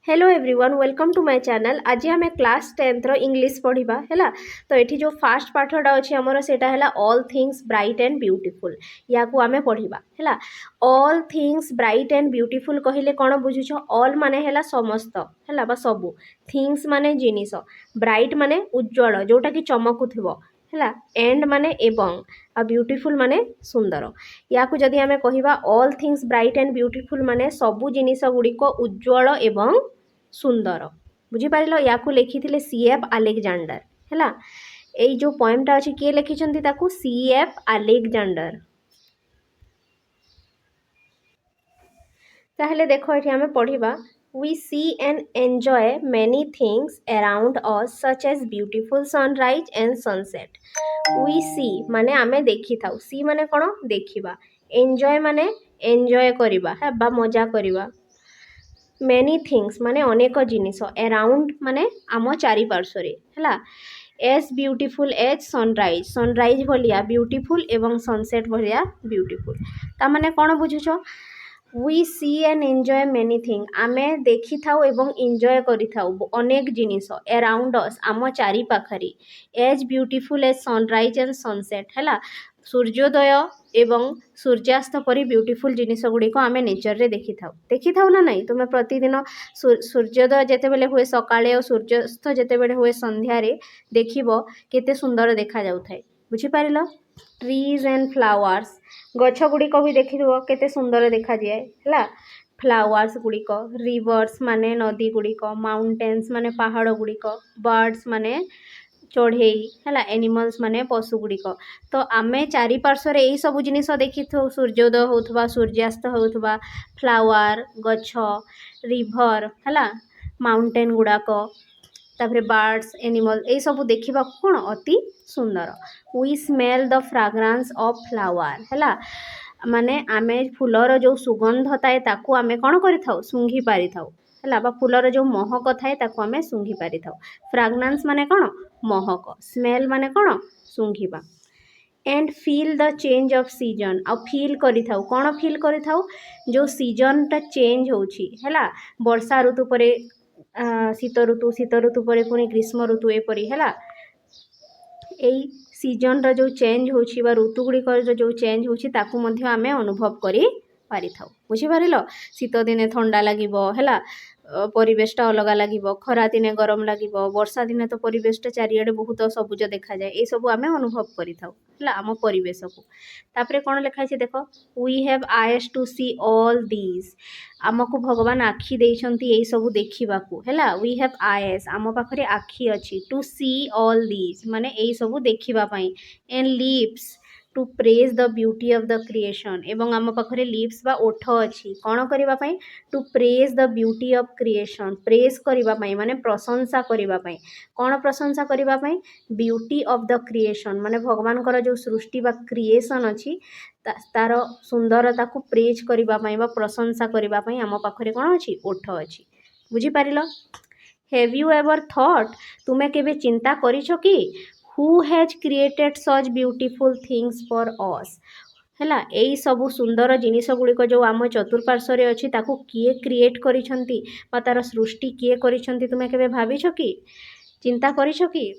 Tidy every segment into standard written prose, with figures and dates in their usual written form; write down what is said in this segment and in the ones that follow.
Hello everyone welcome to my channel. आज आम class 10th English पढ़ा है। तो ये जो फास्ट पाठटा अच्छी आमर से all things bright and beautiful या आम पढ़ा है। All things bright and beautiful कहले कौन बुझुछ? ऑल माने है समस्त है सबू, थिंग्स माने जिनिस, ब्राइट माने उज्जवल जोटा कि चमकुथिबो है, एंड माने एवं, आ ब्यूटीफुल माने सुंदर। या जदि आम कहवा all things bright and beautiful माने सबू जिनिस गुड़िक उज्जवल एवं सुंदर। बुझीपार या लिखी सीएफ आलेक्जेंडर है। यही जो पोएमटा अच्छी किए लिखिं ताकू सीएफ आलेक्जेंडर। ताहले देखो ये आम पढ़ा we see and enjoy many things around us such as beautiful sunrise and sunset. We see माने आमे देखी थाउ, सी माने कौन? देखिबा। एंजॉय माने एंजॉय करिबा है बा मजा करिबा। मेनी थिंग्स माने अनेक जिनिस, अराउंड माने आम चारिपार्श्व है। As beautiful as sunrise, sunrise भलिया ब्यूटीफुल एवं सनसेट भलिया ब्यूटीफुल। ता माने कौन बुझुछ? We see and enjoy many thing, आमे देखी थाउ एवं एंजॉय करि थाउ अनेक जिनिस अराउंड अस आम चारि पाखरे। As beautiful as sunrise and sunset है, सूर्योदय एवं सूर्यास्त परी ब्यूटीफुल जिनिस गुड़िक आम नेचर रे देखी थाउ ना नहीं? तुम्हें प्रतिदिन सूर्योदय जिते बेले हुए सकाळे और सूर्यास्त जिते बेले हुए संध्यारे देखिबो केते सुंदर देखा जाउ थाए। बुझीपारिल? ट्रीज एंड फ्लावर्स, गछ गुड़िक भी देखिथो केते सुंदर देखा जाए है। फ्लावर्स गुड़िक, रिवर्स माने नदी गुड़िक, माउंटेन्स माने पहाड़ गुड़िक, बर्ड्स माने चढ़ई है, एनिमल्स माने पशु गुड़िक। तो आमे चारिपार्श्वर यही सब जिनिस देखी सूर्योदय होथबा, सूर्यास्त होथबा, फ्लावर, गछ, रिभर है, माउंटेन गुड़ाक, तापर बर्ड्स, एनिमल यही सब देखा कौन अति सुंदर। We smell the fragrance of flower है, माने आमे फूलर जो सुगंध थाए ताकू आमे कौन करिथाउ? सूंघी पारि थाउ है, बा फूलर जो महक थाए ताकू आमे सूंघी पारि थाउ। फ्राग्रांस माने कौन? महक। स्मेल माने कौन? सूंघिबा। And feel the change of season, आ फील करिथाउ कौन? फील करिथाउ जो सीजनटा चेंज होउछि है, वर्षा ऋतु परे शीत ऋतु, शीत ऋतु पर पुणी ग्रीष्म ऋतु एपरी है। यही सीजन रो चेंज होछि बा ऋतु गुड़िक जो चेंज होछि ताकू मध्य आमे अनुभव करि पारि थाउ। बुझीपारिल? शीत दिने ठंडा लागिबो है, परिवेशटा अलग लागिबो, खरा दिने गरम लागिबो, वर्षा दिने तो परिवेशटा चारिआडे बहुत सबुज देखा जाए। ये सब आमे अनुभव करि थाउ है आम परिवेश को। तापरे कौन लिखाई छै देख? We have eyes to see all these, आमको भगवान आखि देइछंती एई सब देखिबाकू है। वी हैव आईज, आम पाखरे आखि अछि। टू सी ऑल दीज माने एई सब देखिबा पई। And lips to praise the beauty of the creation, एवं आम पाखरे लिप्स बा ओठ अछि कौन करिबा पई? To praise the beauty of creation, praise करिबा पई माने प्रशंसा करिबा पई। कौन प्रशंसा करिबा पई? ब्यूटी ऑफ द क्रिएशन माने भगवान कर जो सृष्टि बा क्रिएशन अछि तार सुंदरता को प्रेज करिबा पई बा प्रशंसा करिबा पई आम पाखरे कौन अछि? ओठ अछि। बुझी Patil? Have you ever thought, तुमे केबे चिंता करिछो कि? Who has created such beautiful things for us है, यही सब सुंदर जिनिस गुड़िक जो आम चतुर्पार्श्व अच्छी ताकू किए क्रिएट करिछंती बा तार सृष्टि किए करिछंती तुमे केबे भाबिछो कि? चिंता करिछो कि?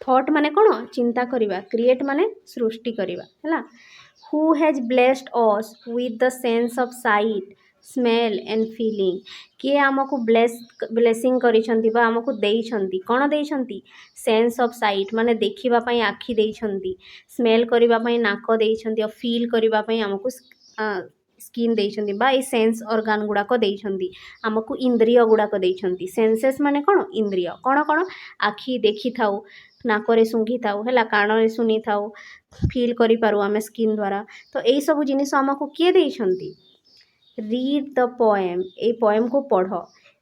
थॉट माने कौन? चिंता करिबा, क्रिएट माने सृष्टि करिबा है। Who has blessed us with the sense of site, smell and feeling, किए आमको ब्लेसिंग करिछंती बा आमको देइछंती कौन? देइछंती सेंस ऑफ साइट माने देखिबा पई आखि देइछंती, स्मेल करिबा पई नाक देइछंती, और फील करिबा पई आमको स्किन देइछंती बा ए सेंस ऑर्गन गुड़ाक देइछंती, आमको इंद्रिय गुड़ाक देइछंती। सेंसेस माने कौन? इंद्रिय। कौन कौन? आखि देखि थाउ, नाकरे सूंघी थाउ है, कानरे सुनी थाउ, फील करि पारू आमे स्किन द्वारा। तो यही सब जिनिस आमको किए देइछंती? रीड द पोएम, ए पोएम को पढ़।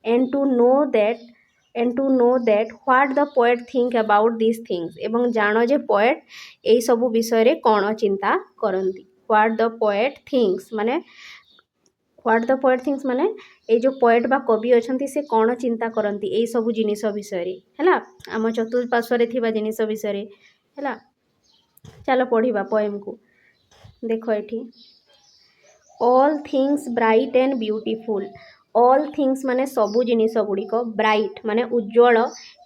And to know that what the poet think about this things, एवं जानो जे पोएट यही सब विषय रे कौन चिंता करंती। व्हाट द पोएट थिंक्स माने ये जो पोएट बा कवि अच्छी से कौन चिंता करती यही सब जिनिस विषय है, आम चतुर्पार्श्व थिबा जिनिस विषय है। चलो पढ़िबा पोएम को। देख एठी all things bright and beautiful, all things माने सबु जिनिस गुड़िक, ब्राइट माने उज्जवल,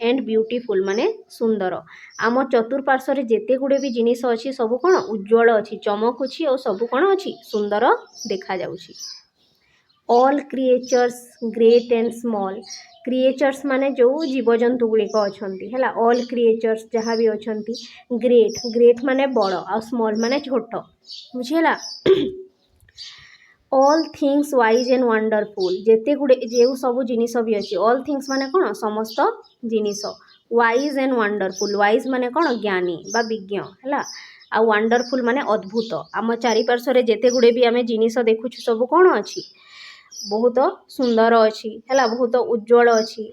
एंड ब्यूटीफुल माने सुंदर। आम चतुर्पार्श्व जेते गुड़े भी जिनिस अच्छी सब कौन उज्जवल अच्छी, चमकुची और सब कौन अच्छी सुंदर देखा जाउची। All creatures great and small, creatures माने जो जीवजंतु गुड़िक अच्छी है, ऑल क्रिएचर्स जहाँ भी अच्छी, ग्रेट ग्रेट माने बड़ और स्मॉल माने छोट, बुझीला। All things wise and wonderful, जेते गुड़े जो सब जिनिस भी अच्छी, ऑल थिंग्स माने कौन समस्त जिनिस, वाइज एंड वंडरफुल, वाइज माने कौन ज्ञानी बा विज्ञ है, आ वंडरफुल माने अद्भुत। आम चारिपार्श्व जेते गुड़े भी आम जिनिस देखुछु सब कौन अच्छी बहुत सुंदर अच्छी है, बहुत उज्जवल अच्छी।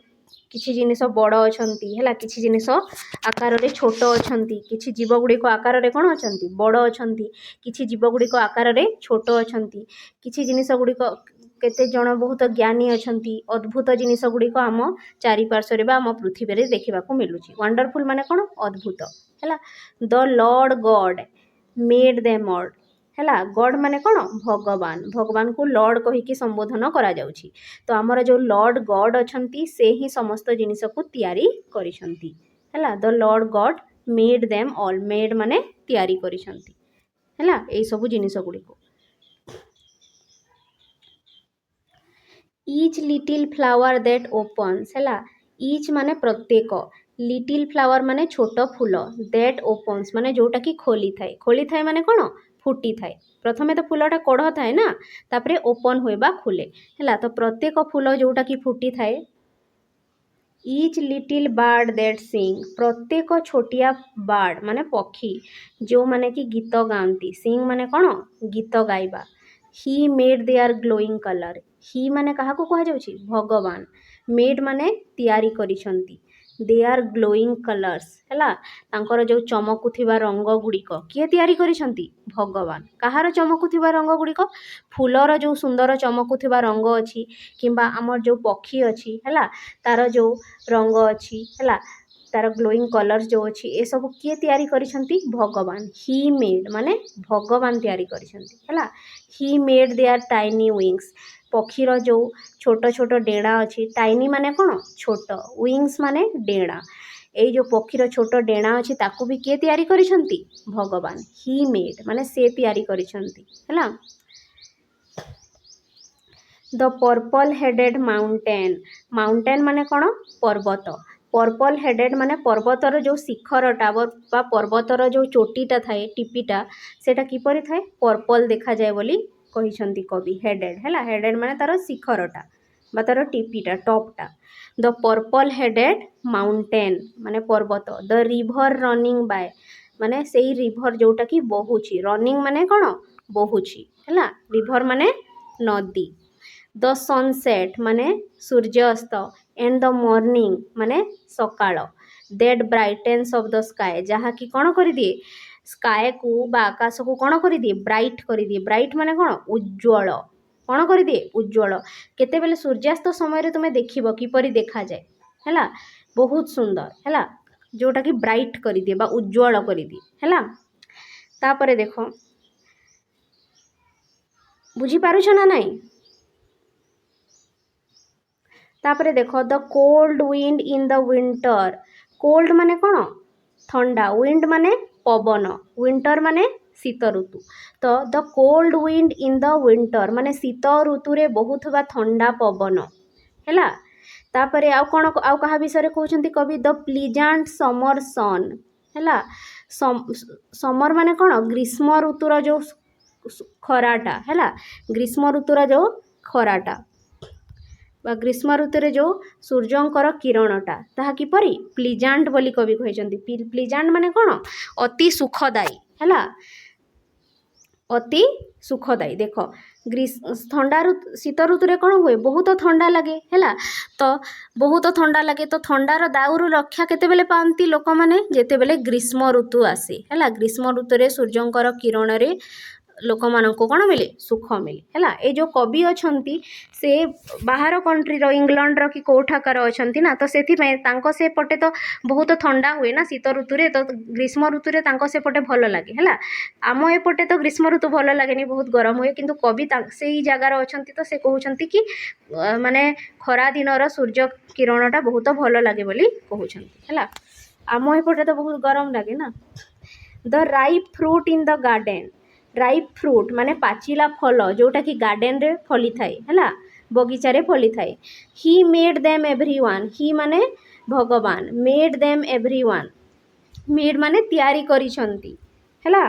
किछि जिनिस बड़ अछंती है, किछि जिनिस आकार रे छोट अछंती, किछि जीव गुड़िक आकार रे कौन अछंती बड़ अछंती, किछि जीव गुड़िक आकार रे छोट अछंती, किछि जिनिस गुड़िक केते जण बहुत ज्ञानी अछंती, अद्भुत जिनिस गुड़िक आम चारिपार्श्व बा आम पृथ्वी रे देखा मिलूची। वंडरफुल माने कौन अद्भुत है। The Lord God made them all है, गॉड माने कौन भगवान, भगवान को लॉर्ड कहीकि संबोधन करा जाउछि। तो आमर जो लॉर्ड गॉड अछंती से ही समस्त जिनिस को तैयारी करिसंती है। The Lord God made them all, made माने तैयारी करिसंती है एई सब जिनिस गुड़ी को। Each little flower that opens है, ईच माने प्रत्येक, लिटिल फ्लावर माने छोट फूल, दैट ओपन्स माने जोटा कि खोली थाए माने कौन फुटी थाए। प्रथमे तो फूलटा कढ़ थाए ना, तापरे ओपन हुए बा खुले है, तो प्रत्येक फूल जोटा कि फुटी थाए। Each little bird that sing, प्रत्येक छोटिया बार्ड माने पक्षी जो माने कि गीत गाती, सिंग माने कौन गीत गाइबा। He made their glowing colour, he माने कहा को कहा जाउछि भगवान, मेड माने तैयारी करिसंती, दे आर ग्लोइंग कलर्स है, तांकर जो चमकुथिबा रंग गुड़िक किए तैयारी करिसंती भगवान। कहार चमकुथिबा रंग गुड़िक, फूलर जो सुंदर चमकुथिबा रंग अच्छी किंबा आमर जो पक्षी अच्छी है तार जो रंग अच्छी है, तार ग्लोइंग कलर्स जो अच्छी ए सब किए तैयारी करिसंती भगवान। ही मेड माने भगवान तैयारी करिसंती है। He made their tiny wings, पक्षीर जो छोट छोट डेणा अच्छी, टाइनी माने कौन छोट, विंग्स माने डेणा, ये जो पक्षीर छोट डेणा अच्छी ताकू भी किए तैयारी करिसंती भगवान। ही मेड माने से तैयारी करिसंती है। The purple headed mountain, mountain माने कौन पर्वत, पर्पल हेडेड माने पर्वतर जो शिखरटा बा पर्वतर जो चोटीटा थाए टिपिटा सेटा किपरि थाए पर्पल देखा जाए बोली कहिसंती कवि। हेडेड है, हेडेड माने तार शिखरटा बा तार टिपिटा टॉपटा। द पर्पल हेडेड माउंटेन माने पर्वत। द रिभर रनिंग बाय माने सेई रिभर जोटा कि बहुची, रनिंग माने कौन बहुची है, रिभर माने नदी। द सनसेट माने सूर्यास्त, एंड द मॉर्निंग माने सकाळ, दैट ब्राइटेन्स ऑफ द स्काई जहाँ कि कौन कर दिए स्काए को बा आकाश को कौन कर दिए ब्राइट कर दिए। ब्राइट माने कौन उज्ज्वल, कौन कर दिए उज्ज्वल। केतेबेले सूर्यास्त समय तुम्हें देखिबो किपरि देखा जाए है, बहुत सुंदर है, जोटा कि ब्राइट कर दिए बा उज्ज्वल कर दिए है। तापरे देखो बुझी पारुछ ना नहीं। तापरे देखो the cold wind in the winter, cold माने कौन ठंडा, विंड माने पवन, विंटर माने शीत ऋतु। तो the cold wind in the winter माने शीत ऋतु रे बहुत बा ठंडा पवन है। तापरे आउ कौन आउ कहा विषय कहउछंती कवि द प्लीजांट समर सन है। समर माने कौन ग्रीष्म ऋतुर जो खराटा है, ग्रीष्म ऋतुर जो खराटा बा ग्रीष्म ऋतु रे जो सूर्यंकर किरणटा ताहा किपरि प्लीजांट बोली कवि कहते। प्लीजांट माने कौन अति सुखदायी है, अति सुखदायी। देख ठंडा ऋतु शीत ऋतु रे कौन हुए बहुत ठंडा लगे है, तो बहुत ठंडा लगे तो ठंडार दाउरू रक्षा केतेबेले पाती लोक मैंने जेतेबेले ग्रीष्म ऋतु आसे है। ग्रीष्म ऋतु रे सूर्यंकर किरण रे लोक मानक कौन मिले सुख मिले है। ये जो कवि अच्छा से बाहर कंट्री इंग्लैंड रो कि कौठाकार अच्छा ना तो से पटे तो बहुत ठंडा हुए ना शीत ऋतु तो ग्रीष्म ऋतु से पटे भल लगे है। आम एपटे तो ग्रीष्म ऋतु भल लगे बहुत गरम हुए किंतु कवि से जगार अच्छा तो से कहते कि माने खरा दिन सूर्य किरणटा बहुत भल लगे बोली कहते है। आम एपटे तो बहुत गरम लगे ना। The ripe fruit in the garden ripe fruit माने पाचिला फल जोटा कि गार्डन रे फली थाए है बगीचा रे फली थाए। ही मेड देम एवरीवन ही माने भगवान मेड देम एवरीवन मेड माने तैयारी करिसंती है।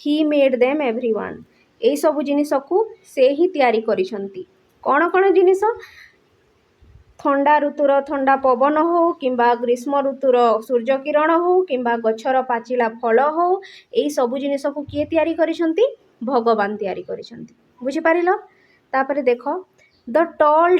ही मेड देम एवरीवन ए सब जिनिस को से ही तैयारी करिसंती। कौन कौन जिनिस ठंडा ऋतुर ठंडा पवन हो किंबा ग्रीष्म ऋतुर सूर्य किरण हो किंबा गछर पाचिला फल हो यही सब जिनिस को किए तैयारी करिसंती भगवान तैयारी करिसंती। बुझी पारिलो। तापरे देखो the tall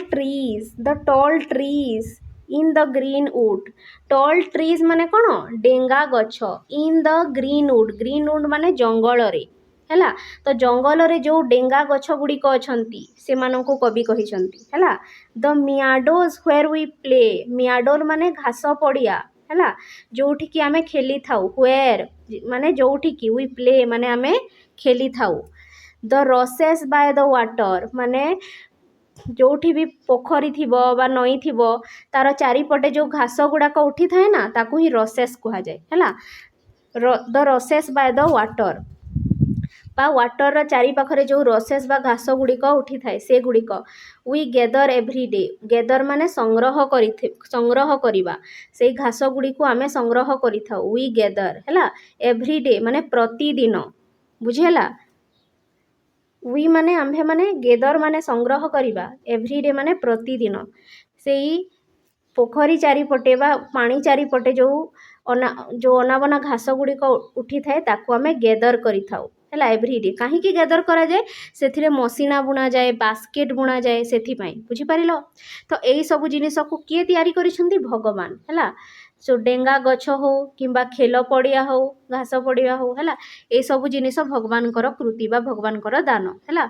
trees in the green would tall trees माने कौन डेंगा गछ इन द ग्रीन वुड माने जंगल रे है। तो जंगल रे जो डेंगा गछ गुड़िक अच्छा से कवि कहिसंती है। द मियाडोज व्हेयर वी प्ले मियाडोर माने घास पड़िया है जोठी की आमे खेली थाउ व्हेयर माने जोठी की वी प्ले माने आमे खेली थाउ। The rushes by the water माने जोठी भी पोखरी थिबो बा नई थिबो तार चारिपटे जो घास गुड़ाक उठी थाए ना ताकू ही रसेस कहा जाए है। The rushes by the water बा वाटर चारि पाखरे जो रसेस बा घास गुड़िक उठी थाए से गुड़िक we gather every day gather माने संग्रह करिबा से घास गुड़िक आमे संग्रह करिथाउ वी गेदर है। एव्री डे माने प्रतिदिन बुझेला वी माने आम्भे माने गेदर माने संग्रह करिबा एव्री डे माने प्रतिदिन से पोखरी चारिपटे बा पानी चारिपटे जो अनाबना घास गुड़िक उठी थाए ताकू आमे गेदर करिथाउ है। एव्रीडे कहीं गैदर करा जाए से मसीना बुना जाए बास्केट बुना जाए से बुझीपार। तो यही सब जिनिस को किए तैयारी करिसेंती भगवान है। सो डेंगा गछ हो किंबा खेल पड़िया हो घास पड़िया हो है ये सब जिनिस भगवान कृति बा भगवान दान है।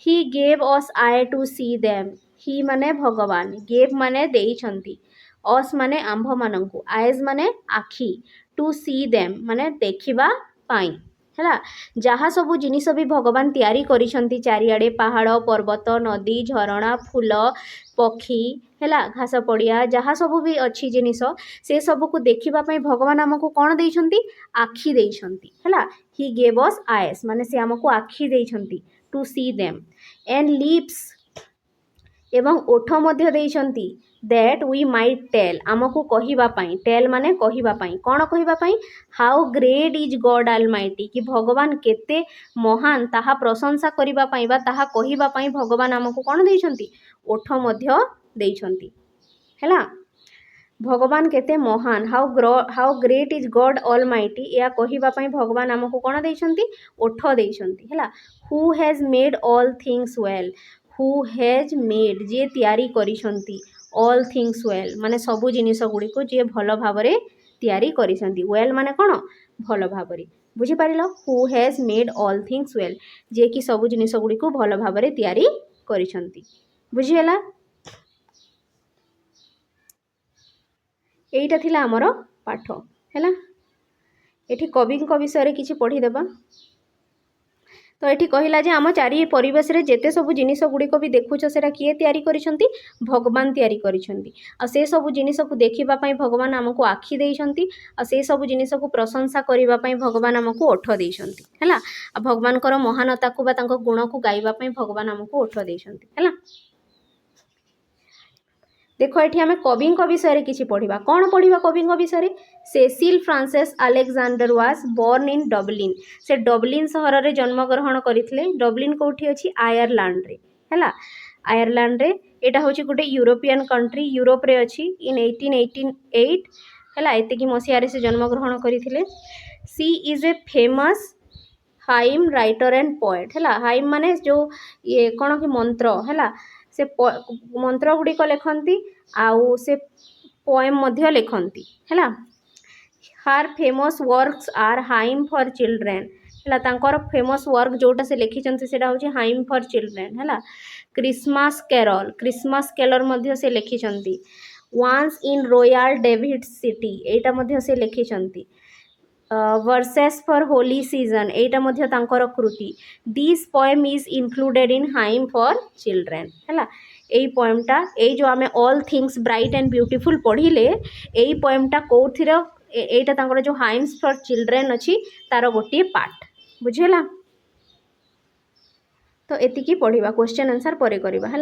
He gave us eye to see them he माने भगवान गेव माने देइछंती अस माने आंभ मानंकु आइज माने आखि टू सी देम माने देखिबा पाई है। जहाँ सबू जिनिस भी भगवान तैयारी करिसंती चारिआडे पहाड़ पर्वत नदी झरणा फूल पक्षी है घास पड़िया जहाँ सबू भी अच्छी जिनिस से सबू को देखिबा पई भगवान आमको कौन देइछंती आखि देइछंती है। ही गेव अस आइज माने से आमको आखि देइछंती to see them and lips एवं ओठ मध्य देइछंती दैट वी माइट टेल आमको कहिबा पई टेल माने कहिबा पई कौन कहिबा पई how great is God almighty कि भगवान केते महान ताहा प्रशंसा करिबा पई बा ताहा कहिबा पई भगवान आमको कौन देइछंती ओठ मध्य देइछंती हैला। भगवान केते महान how great is God almighty या कहिबा पई भगवान आमको कौन देइछंती ओठ देइछंती हैला। Who has made all things well who has made जे तैयारी करिसंती ऑल थिंग्स वेल माने सबू जिनिस गुड़ी को जे भल भाव तैयारी करिसंती वेल माने कौन भल भाव बुझीपार। Who has made all things well जे कि सबू जिनिस गुड़ी को भल भाव तैयारी करिसंती बुझीगला। एटा थिला हमर पाठ हैला। एठी कवि विषय किछि पढ़ी देबा। तो ये कहला जे आम चारि परिवेश रे जेते सब जिनिस गुड़िक भी देखुच से किए तैयारी करिसंती भगवान तैयारी करिसंती आ से सब जिनिस को देखिबा पई भगवान आमको आखि देइसंती आ से सब जिनिस को प्रशंसा करिबा पई भगवान आमको ओठ देइसंती हैला। आ भगवान कर महानता को बा तांको गुण को गाइबा पई भगवान आमको ओठ देइसंती हैला। देखो ये आम कवि विषय किसी पढ़ा कौन पढ़ा कवि विषय Cecil Frances Alexander was born in Dublin से डबलिन सहर में जन्मग्रहण करते। डबलिन कौटी अच्छी आयरलैंड रे है आयरलैंड रे एटा हूँ गोटे यूरोपियन कंट्री यूरोप रे अच्छी इन 1888 है एतिकी मसीह से जन्मग्रहण करते। She is a famous hymn writer and poet है हाइम माने जो ये कौन कि मंत्र है से मंत्र गुड़िक लिखती आउ से पोएम मध्य लिखती है। Her famous works are hymn for children है तांकर फेमस वर्क जोटा से लिखिं से हाइम फॉर चिल्ड्रेन है क्रिसमस कैरल से लिखिं once in royal David city एटा से लिखिं वर्सेस फॉर होली सीजन एटा तांकर कृति this poem is included in hymn for children है यही पोएमटा ये जो आम all things bright and beautiful पढ़िले यही पोएमटा कौथिर एटा तांकर जो हाइम्स फॉर चिल्ड्रेन अच्छी तार गोटे पार्ट बुझेला तो एतिकी पढ़िबा क्वेश्चन आंसर परे करबा है।